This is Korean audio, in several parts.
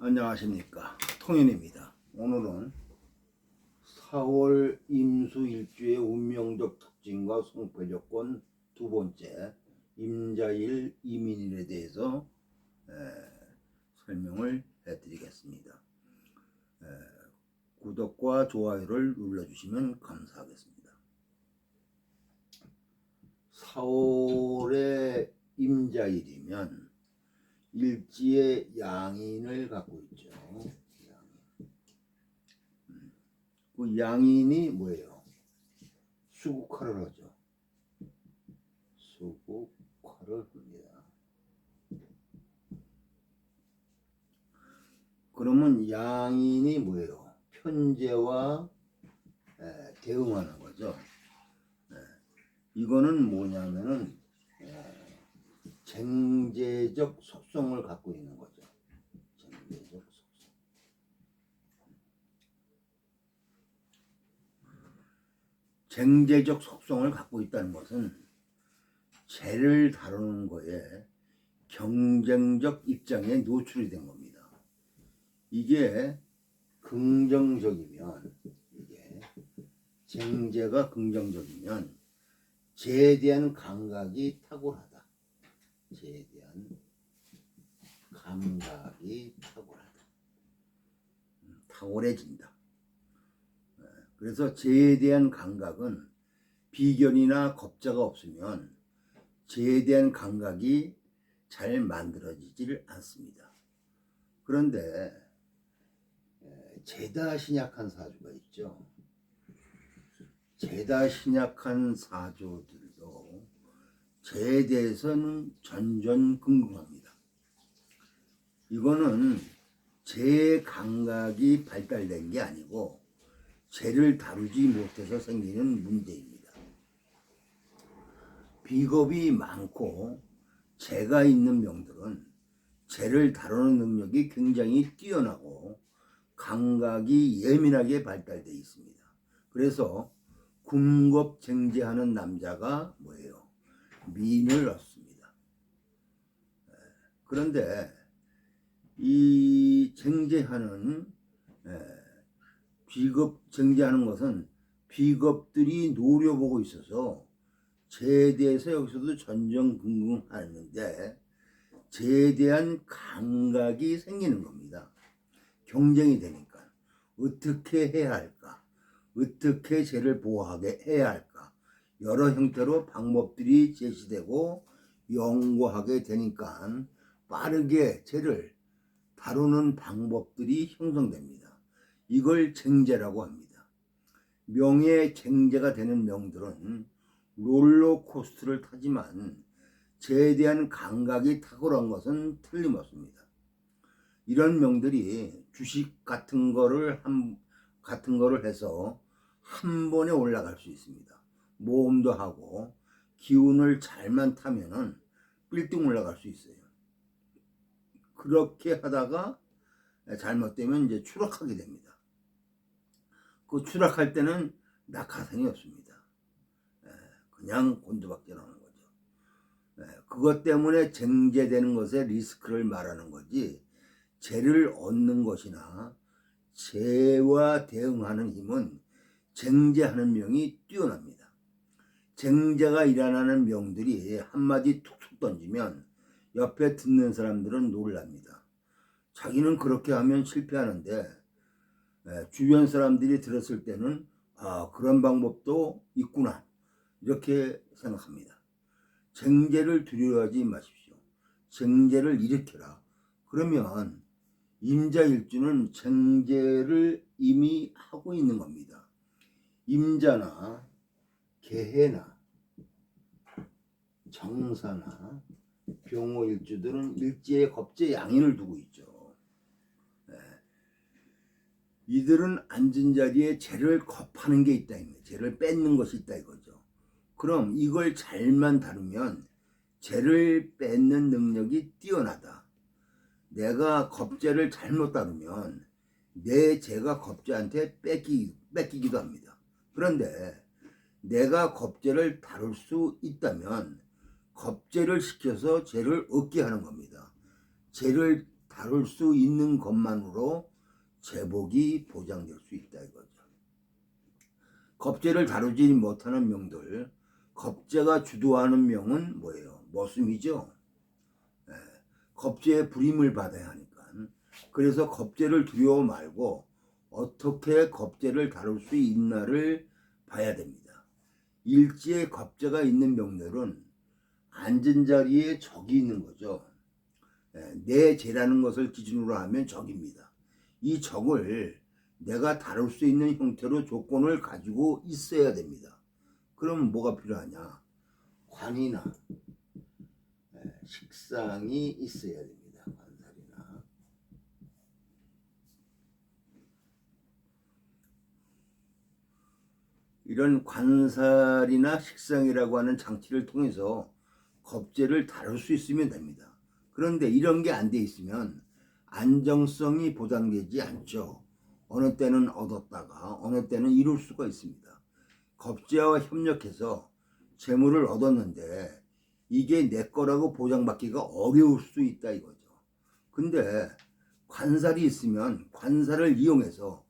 안녕하십니까, 통인입니다. 오늘은 4월 임수일주의 운명적 특징과 성패 조건 두 번째 임자일 이민일에 대해서 설명을 해드리겠습니다. 구독과 좋아요를 눌러주시면 감사하겠습니다. 4월의 임자일이면 일지의 양인을 갖고 있죠. 그 양인이 뭐예요? 수국화를 하죠. 수국화를 합니다. 그러면 양인이 뭐예요? 편재와 대응하는 거죠. 이거는 뭐냐면은 쟁제적 속성을 갖고 있는 거죠. 쟁제적 속성. 쟁제적 속성을 갖고 있다는 것은 재를 다루는 거에 경쟁적 입장에 노출이 된 겁니다. 이게 긍정적이면, 이게 쟁제가 긍정적이면 재에 대한 감각이 탁월하다. 재에 대한 감각이 탁월해진다. 그래서 재에 대한 감각은 비견이나 겁자가 없으면 재에 대한 감각이 잘 만들어지질 않습니다. 그런데 재다 신약한 사주가 있죠. 재다 신약한 사주들도 재에 대해서는 전전긍긍합니다. 이거는 재의 감각이 발달된 게 아니고 재를 다루지 못해서 생기는 문제입니다. 비겁이 많고 재가 있는 명들은 재를 다루는 능력이 굉장히 뛰어나고 감각이 예민하게 발달되어 있습니다. 그래서 군겁쟁제하는 남자가 뭐예요? 민을 얻습니다. 그런데 이 쟁제하는 비겁쟁제하는 것은 비겁들이 노려보고 있어서 재에 대해서 여기서도 전전긍긍하는데 재에 대한 감각이 생기는 겁니다. 경쟁이 되니까 어떻게 해야 할까? 어떻게 재를 보호하게 해야 할까? 여러 형태로 방법들이 제시되고 연구하게 되니까 빠르게 재를 다루는 방법들이 형성됩니다. 이걸 쟁제라고 합니다. 명의 쟁제가 되는 명들은 롤러코스터를 타지만 재에 대한 감각이 탁월한 것은 틀림없습니다. 이런 명들이 주식 같은 거를 해서 한 번에 올라갈 수 있습니다. 모험도 하고 기운을 잘만 타면은 빌딩 올라갈 수 있어요. 그렇게 하다가 잘못되면 이제 추락하게 됩니다. 그 추락할 때는 낙하산이 없습니다. 그냥 곤두박질 하는 거죠. 그것 때문에 쟁제되는 것에 리스크를 말하는 거지, 재를 얻는 것이나 재와 대응하는 힘은 쟁제하는 명이 뛰어납니다. 쟁제가 일어나는 명들이 한마디 툭툭 던지면 옆에 듣는 사람들은 놀랍니다. 자기는 그렇게 하면 실패하는데 주변 사람들이 들었을 때는 그런 방법도 있구나, 이렇게 생각합니다. 쟁제를 두려워하지 마십시오. 쟁제를 일으켜라. 그러면 임자일주는 쟁제를 이미 하고 있는 겁니다. 임자나 개해나 정사나 병호일주들은 일지에 겁재 양인을 두고 있죠. 이들은 앉은 자리에 재를 겁하는 게 있다, 재를 뺏는 것이 있다 이거죠. 그럼 이걸 잘만 다루면 재를 뺏는 능력이 뛰어나다. 내가 겁재를 잘못 다루면 내 재가 겁재한테 뺏기기도 합니다. 그런데 내가 겁재를 다룰 수 있다면 겁재를 시켜서 재를 얻게 하는 겁니다. 재를 다룰 수 있는 것만으로 제복이 보장될 수 있다 이거죠. 겁재를 다루지 못하는 명들, 겁재가 주도하는 명은 뭐예요? 머슴이죠. 예, 겁재의 부림을 받아야 하니까. 그래서 겁재를 두려워 말고 어떻게 겁재를 다룰 수 있나를 봐야 됩니다. 일지에 겁재가 있는 명들은 앉은 자리에 적이 있는 거죠. 내 죄라는 것을 기준으로 하면 적입니다. 이 적을 내가 다룰 수 있는 형태로 조건을 가지고 있어야 됩니다. 그럼 뭐가 필요하냐? 관이나 식상이 있어야 됩니다. 관살이나. 이런 관살이나 식상이라고 하는 장치를 통해서 겁재를 다룰 수 있으면 됩니다. 그런데 이런 게 안 돼 있으면 안정성이 보장되지 않죠. 어느 때는 얻었다가 어느 때는 이룰 수가 있습니다. 겁재와 협력해서 재물을 얻었는데 이게 내 거라고 보장받기가 어려울 수 있다 이거죠. 근데 관살이 있으면 관살을 이용해서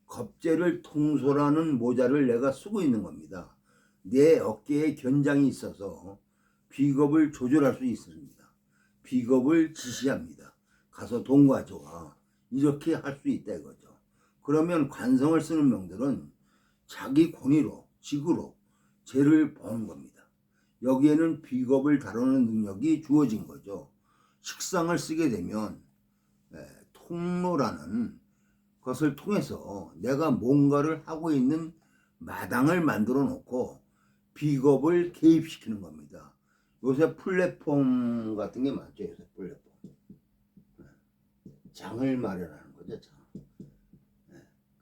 겁재를 통솔하는 모자를 내가 쓰고 있는 겁니다. 내 어깨에 견장이 있어서 비겁을 조절할 수 있습니다. 비겁을 지시합니다. 가서 돈 가져와. 이렇게 할 수 있다 이거죠. 그러면 관성을 쓰는 명들은 자기 권위로, 직으로 죄를 버는 겁니다. 여기에는 비겁을 다루는 능력이 주어진 거죠. 식상을 쓰게 되면 통로라는 것을 통해서 내가 뭔가를 하고 있는 마당을 만들어 놓고 비겁을 개입시키는 겁니다. 요새 플랫폼 같은 게 많죠. 요새 플랫폼. 장을 마련하는 거죠. 장.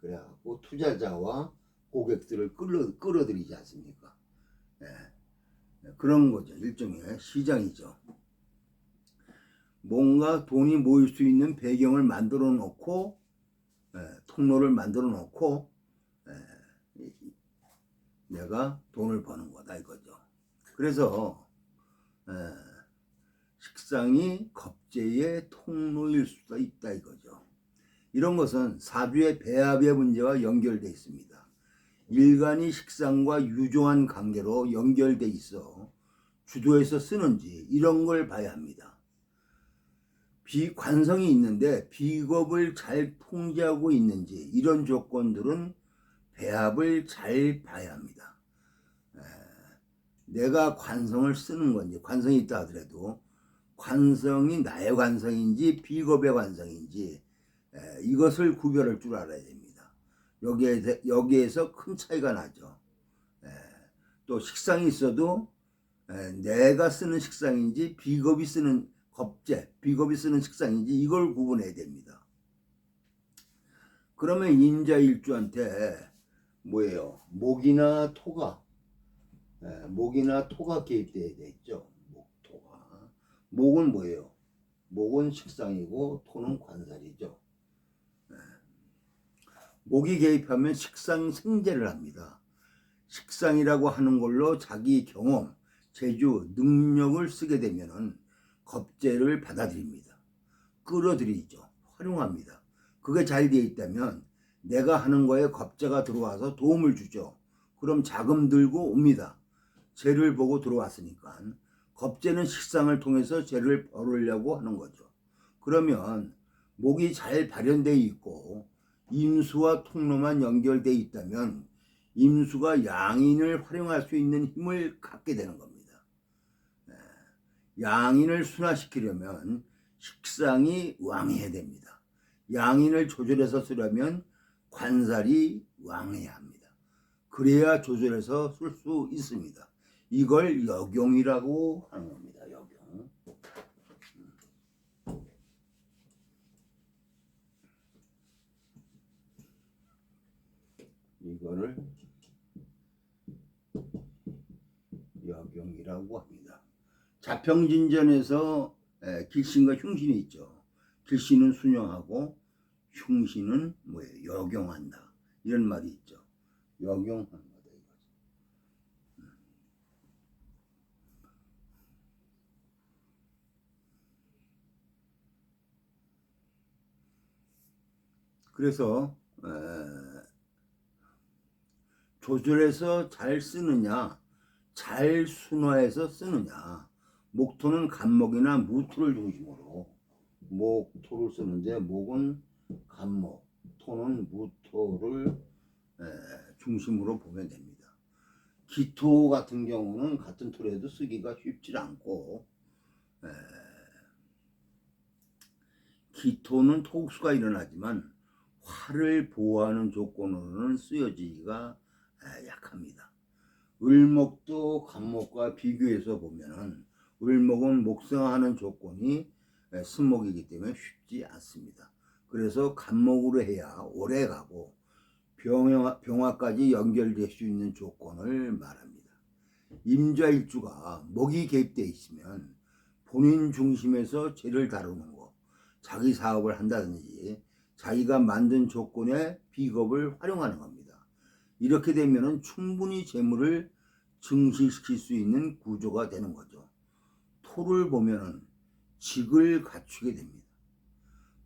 그래갖고 투자자와 고객들을 끌어들이지 않습니까? 그런 거죠. 일종의 시장이죠. 뭔가 돈이 모일 수 있는 배경을 만들어 놓고 통로를 만들어 놓고 내가 돈을 버는 거다 이거죠. 그래서 식상이 겁재의 통로일 수도 있다 이거죠. 이런 것은 사주의 배합의 문제와 연결되어 있습니다. 일간이 식상과 유종한 관계로 연결돼 있어 주도해서 쓰는지 이런 걸 봐야 합니다. 비관성이 있는데 비겁을 잘 통제하고 있는지 이런 조건들은 배합을 잘 봐야 합니다. 내가 관성을 쓰는 건지 관성이 있다 하더라도 관성이 나의 관성인지 비겁의 관성인지 이것을 구별할 줄 알아야 됩니다. 여기에서 큰 차이가 나죠. 또 식상이 있어도 내가 쓰는 식상인지 비겁이 쓰는 겁재, 비겁이 쓰는 식상인지 이걸 구분해야 됩니다. 그러면 임자일주한테 뭐예요? 목이나 토가 개입되어야 되겠죠. 토가. 목은 뭐예요? 목은 식상이고 토는 관살이죠. 목이 개입하면 식상 생재를 합니다. 식상이라고 하는 걸로 자기 경험, 재주, 능력을 쓰게 되면은 겁재를 받아들입니다. 끌어들이죠. 활용합니다. 그게 잘 되어 있다면 내가 하는 거에 겁재가 들어와서 도움을 주죠. 그럼 자금 들고 옵니다. 재를 보고 들어왔으니까. 겁재는 식상을 통해서 재를 벌으려고 하는 거죠. 그러면 목이 잘 발현되어 있고 임수와 통로만 연결되어 있다면 임수가 양인을 활용할 수 있는 힘을 갖게 되는 겁니다. 양인을 순화시키려면 식상이 왕해야 됩니다. 양인을 조절해서 쓰려면 관살이 왕해야 합니다. 그래야 조절해서 쓸 수 있습니다. 이걸 역용이라고 하는 겁니다. 역용. 이거를 역용이라고 합니다. 자평진전에서 길신과 흉신이 있죠. 길신은 순영하고 흉신은 뭐예요? 역용한다. 이런 말이 있죠. 역용하는 거다 이거죠. 그래서 조절해서 잘 쓰느냐, 잘 순화해서 쓰느냐. 목토는 간목이나 무토를 중심으로 목토를 쓰는데, 목은 간목, 토는 무토를 중심으로 보면 됩니다. 기토 같은 경우는 같은 토라도 쓰기가 쉽지 않고, 기토는 토국수가 일어나지만 화를 보호하는 조건으로는 쓰여지기가 약합니다. 을목도 간목과 비교해서 보면은 을목은 목성하는 조건이 수목이기 때문에 쉽지 않습니다. 그래서 간목으로 해야 오래 가고 병화까지 연결될 수 있는 조건을 말합니다. 임자일주가 목이 개입되어 있으면 본인 중심에서 죄를 다루는 거, 자기 사업을 한다든지 자기가 만든 조건의 비겁을 활용하는 겁니다. 이렇게 되면 충분히 재물을 증식시킬 수 있는 구조가 되는 거죠. 토를 보면은 직을 갖추게 됩니다.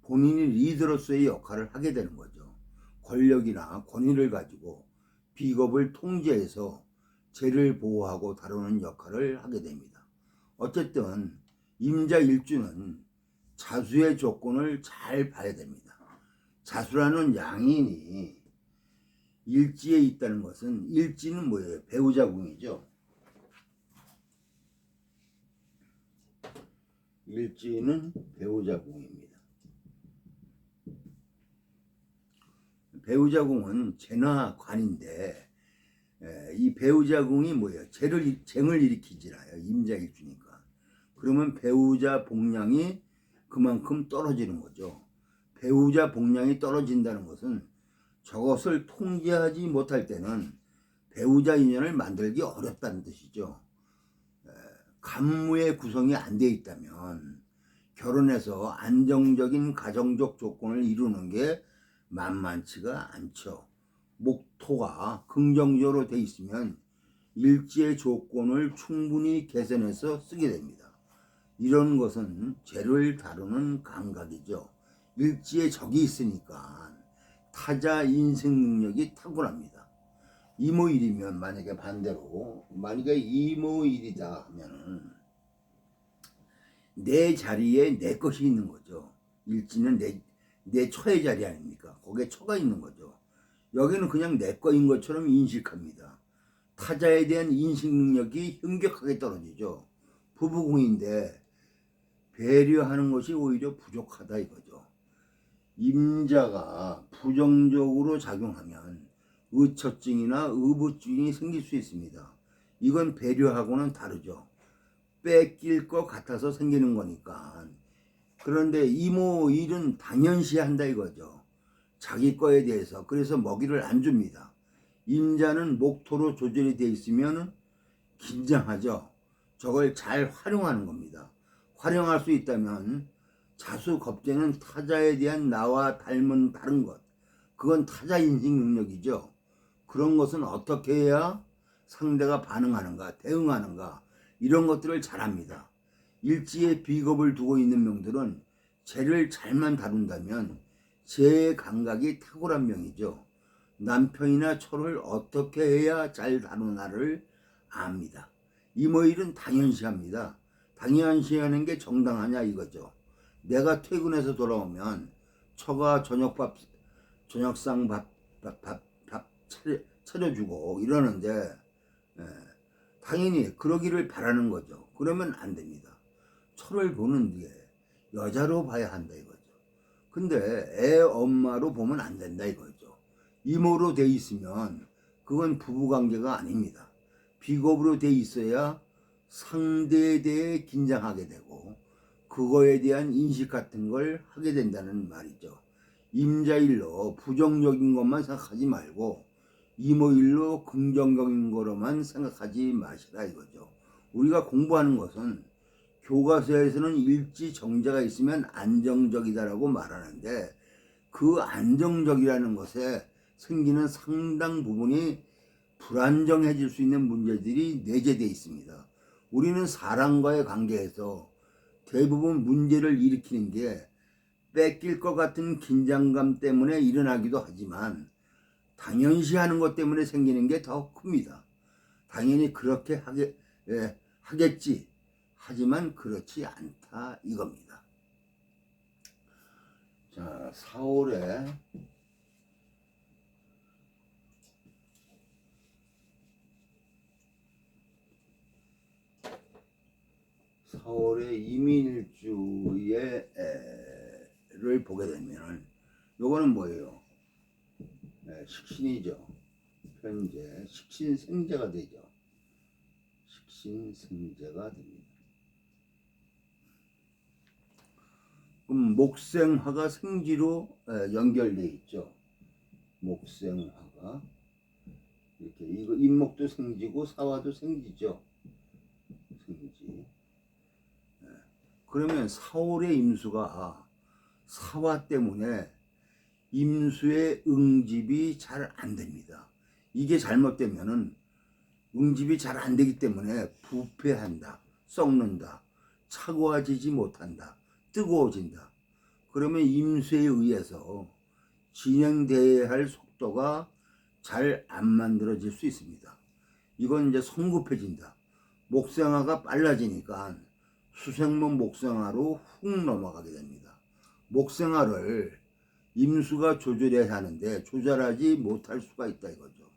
본인이 리더로서의 역할을 하게 되는 거죠. 권력이나 권위를 가지고 비겁을 통제해서 죄를 보호하고 다루는 역할을 하게 됩니다. 어쨌든 임자일주는 자수의 조건을 잘 봐야 됩니다. 자수라는 양인이 일지에 있다는 것은, 일지는 뭐예요? 배우자궁이죠. 일지는 배우자궁입니다. 배우자궁은 재나관인데, 이 배우자궁이 뭐예요? 쟁을 일으키지라요. 임자일주니까. 그러면 배우자 복량이 그만큼 떨어지는 거죠. 배우자 복량이 떨어진다는 것은 저것을 통제하지 못할 때는 배우자 인연을 만들기 어렵다는 뜻이죠. 간무의 구성이 안 돼 있다면 결혼해서 안정적인 가정적 조건을 이루는 게 만만치가 않죠. 목토가 긍정적으로 돼 있으면 일지의 조건을 충분히 개선해서 쓰게 됩니다. 이런 것은 죄를 다루는 감각이죠. 일지에 적이 있으니까 타자 인생 능력이 탁월합니다. 이모일이면, 만약에 반대로 만약에 이모일이다 하면은 내 자리에 내 것이 있는 거죠. 일지는 내 처의 자리 아닙니까? 거기에 처가 있는 거죠. 여기는 그냥 내 거인 것처럼 인식합니다. 타자에 대한 인식 능력이 현격하게 떨어지죠. 부부궁인데 배려하는 것이 오히려 부족하다 이거죠. 임자가 부정적으로 작용하면 의처증이나 의부증이 생길 수 있습니다. 이건 배려하고는 다르죠. 뺏길 것 같아서 생기는 거니까. 그런데 이모일은 당연시한다 이거죠. 자기 거에 대해서. 그래서 먹이를 안 줍니다. 임자는 목토로 조절이 되어 있으면 긴장하죠. 저걸 잘 활용하는 겁니다. 활용할 수 있다면 자수 겁재는 타자에 대한 나와 닮은 다른 것, 그건 타자 인식 능력이죠. 그런 것은 어떻게 해야 상대가 반응하는가, 대응하는가, 이런 것들을 잘합니다. 일지에 비겁을 두고 있는 명들은 죄를 잘만 다룬다면 죄의 감각이 탁월한 명이죠. 남편이나 처를 어떻게 해야 잘 다루나를 압니다. 이모일은 당연시합니다. 당연시하는 게 정당하냐 이거죠. 내가 퇴근해서 돌아오면 처가 저녁상 밥 차려주고 이러는데, 당연히 그러기를 바라는 거죠. 그러면 안 됩니다. 처를 보는 뒤에 여자로 봐야 한다 이거죠. 근데 애 엄마로 보면 안 된다 이거죠. 이모로 돼 있으면 그건 부부관계가 아닙니다. 비겁으로 돼 있어야 상대에 대해 긴장하게 되고 그거에 대한 인식 같은 걸 하게 된다는 말이죠. 임자일로 부정적인 것만 생각하지 말고 이모일로 긍정적인 거로만 생각하지 마시라 이거죠. 우리가 공부하는 것은 교과서에서는 일지 정자가 있으면 안정적이다라고 말하는데, 그 안정적이라는 것에 생기는 상당 부분이 불안정해질 수 있는 문제들이 내재되어 있습니다. 우리는 사람과의 관계에서 대부분 문제를 일으키는 게 뺏길 것 같은 긴장감 때문에 일어나기도 하지만 당연시 하는 것 때문에 생기는 게 더 큽니다. 당연히 그렇게 하겠지. 하지만 그렇지 않다 이겁니다. 자, 4월의 이민일주를 보게 되면 요거는 뭐예요? 식신이죠. 현재 식신생재가 되죠. 식신생재가 됩니다. 그럼 목생화가 생지로 연결돼 있죠. 목생화가 이렇게 이거 임목도 생지고 사화도 생지죠. 생지. 그러면 4월의 임수가 사화 때문에 임수의 응집이 잘 안 됩니다. 이게 잘못되면은 응집이 잘 안 되기 때문에 부패한다, 썩는다, 차고워지지 못한다, 뜨거워진다. 그러면 임수에 의해서 진행되어야 할 속도가 잘 안 만들어질 수 있습니다. 이건 이제 성급해진다. 목생화가 빨라지니까 수생목 목생화로 훅 넘어가게 됩니다. 목생화를 임수가 조절해야 하는데 조절하지 못할 수가 있다 이거죠.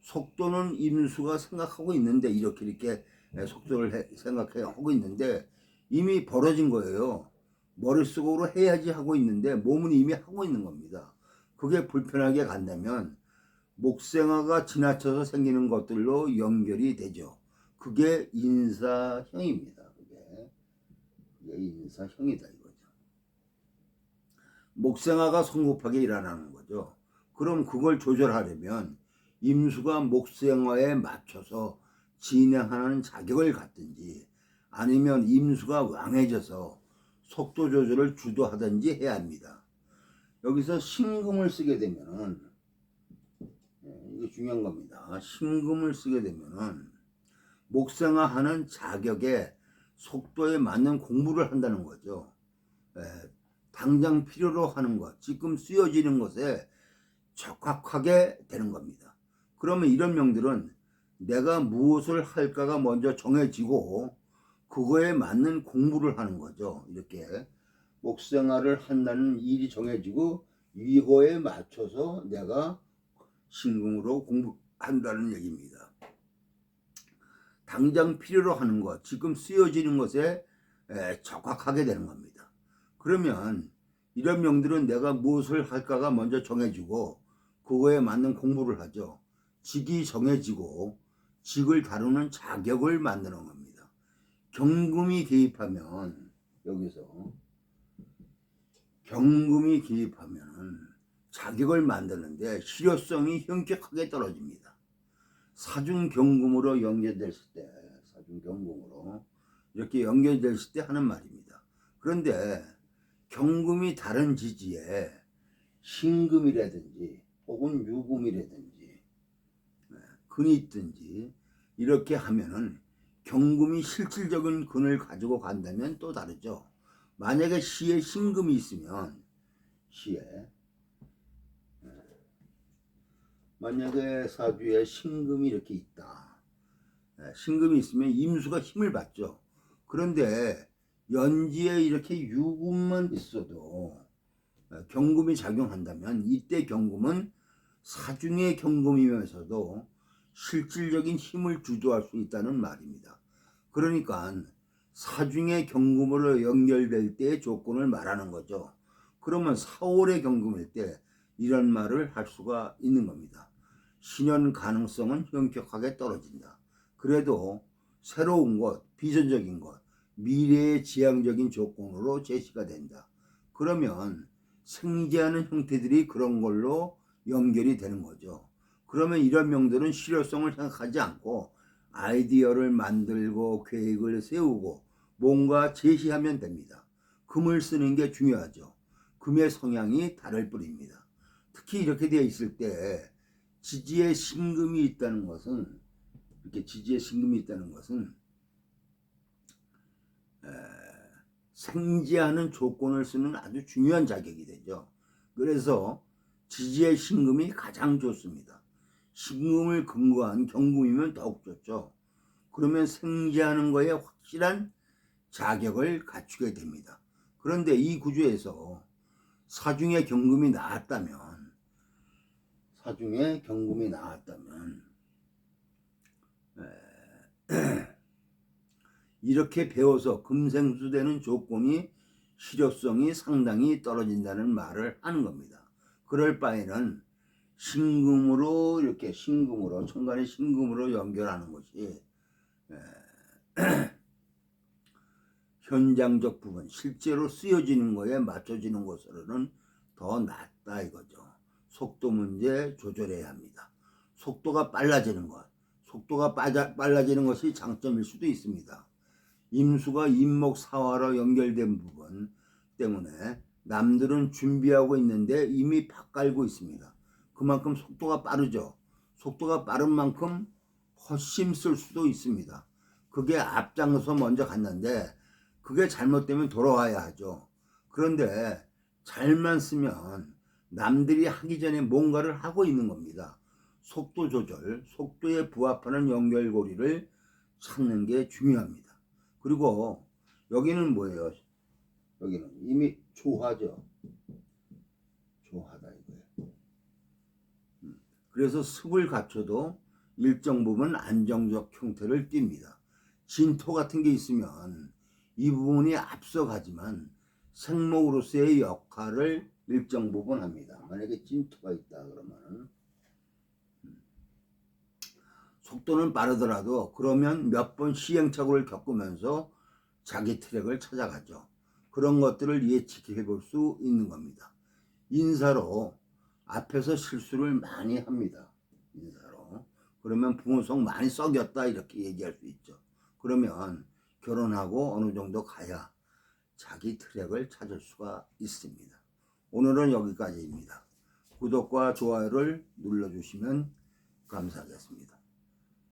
속도는 임수가 생각하고 있는데 이렇게 속도를 생각하고 있는데 이미 벌어진 거예요. 머릿속으로 해야지 하고 있는데 몸은 이미 하고 있는 겁니다. 그게 불편하게 간다면 목생화가 지나쳐서 생기는 것들로 연결이 되죠. 그게 인사형입니다. 그게 인사형이다 이거죠. 목생화가 성급하게 일어나는 거죠. 그럼 그걸 조절하려면 임수가 목생화에 맞춰서 진행하는 자격을 갖든지 아니면 임수가 왕해져서 속도 조절을 주도하든지 해야 합니다. 여기서 신금을 쓰게 되면은 이게 중요한 겁니다. 신금을 쓰게 되면은 목생화하는 자격에 속도에 맞는 공부를 한다는 거죠. 당장 필요로 하는 것, 지금 쓰여지는 것에 적합하게 되는 겁니다. 그러면 이런 명들은 내가 무엇을 할까가 먼저 정해지고 그거에 맞는 공부를 하는 거죠. 이렇게 목생활을 한다는 일이 정해지고 이거에 맞춰서 내가 신금으로 공부한다는 얘기입니다. 당장 필요로 하는 것, 지금 쓰여지는 것에 적합하게 되는 겁니다. 그러면 이런 명들은 내가 무엇을 할까가 먼저 정해지고 그거에 맞는 공부를 하죠. 직이 정해지고 직을 다루는 자격을 만드는 겁니다. 경금이 개입하면 여기서 경금이 개입하면 자격을 만드는데 실효성이 현격하게 떨어집니다. 사중경금으로 연결됐을 때 사중경금으로 이렇게 연결됐을 때 하는 말입니다. 그런데 경금이 다른 지지에 신금이라든지 혹은 유금이라든지 근이 있든지 이렇게 하면은 경금이 실질적인 근을 가지고 간다면 또 다르죠. 만약에 시에 신금이 있으면 시에 만약에 사주에 신금이 이렇게 있다. 신금이 있으면 임수가 힘을 받죠. 그런데 연지에 이렇게 유금만 있어도 경금이 작용한다면 이때 경금은 사중의 경금이면서도 실질적인 힘을 주도할 수 있다는 말입니다. 그러니까 사중의 경금으로 연결될 때의 조건을 말하는 거죠. 그러면 4월의 경금일 때 이런 말을 할 수가 있는 겁니다. 신현 가능성은 현격하게 떨어진다. 그래도 새로운 것, 비전적인 것, 미래의 지향적인 조건으로 제시가 된다. 그러면 생지하는 형태들이 그런 걸로 연결이 되는 거죠. 그러면 이런 명들은 실효성을 생각하지 않고 아이디어를 만들고 계획을 세우고 뭔가 제시하면 됩니다. 금을 쓰는 게 중요하죠. 금의 성향이 다를 뿐입니다. 특히 이렇게 되어 있을 때 지지에 신금이 있다는 것은 이렇게 지지에 신금이 있다는 것은 생지하는 조건을 쓰는 아주 중요한 자격이 되죠. 그래서 지지의 신금이 가장 좋습니다. 신금을 근거한 경금이면 더욱 좋죠. 그러면 생지하는 거에 확실한 자격을 갖추게 됩니다. 그런데 이 구조에서 사중에 경금이 나왔다면 이렇게 배워서 금생수되는 조건이 실효성이 상당히 떨어진다는 말을 하는 겁니다. 그럴 바에는 신금으로 이렇게 천간의 신금으로 연결하는 것이 현장적 부분, 실제로 쓰여지는 거에 맞춰지는 것으로는 더 낫다 이거죠. 속도 문제 조절해야 합니다. 속도가 빨라지는 것이 장점일 수도 있습니다. 임수가 임목사화로 연결된 부분 때문에 남들은 준비하고 있는데 이미 밭갈고 있습니다. 그만큼 속도가 빠르죠. 속도가 빠른 만큼 훨씬 쓸 수도 있습니다. 그게 앞장서 먼저 갔는데 그게 잘못되면 돌아와야 하죠. 그런데 잘만 쓰면 남들이 하기 전에 뭔가를 하고 있는 겁니다. 속도 조절, 속도에 부합하는 연결고리를 찾는 게 중요합니다. 그리고 여기는 뭐예요? 여기는 이미 조화죠. 조화다 이거예요. 그래서 습을 갖춰도 일정 부분 안정적 형태를 띱니다. 진토 같은 게 있으면 이 부분이 앞서가지만 생목으로서의 역할을 일정 부분 합니다. 만약에 진토가 있다 그러면 속도는 빠르더라도 그러면 몇 번 시행착오를 겪으면서 자기 트랙을 찾아가죠. 그런 것들을 예측해 볼 수 있는 겁니다. 인사로 앞에서 실수를 많이 합니다. 인사로. 그러면 부모성 많이 썩였다 이렇게 얘기할 수 있죠. 그러면 결혼하고 어느 정도 가야 자기 트랙을 찾을 수가 있습니다. 오늘은 여기까지입니다. 구독과 좋아요를 눌러주시면 감사하겠습니다.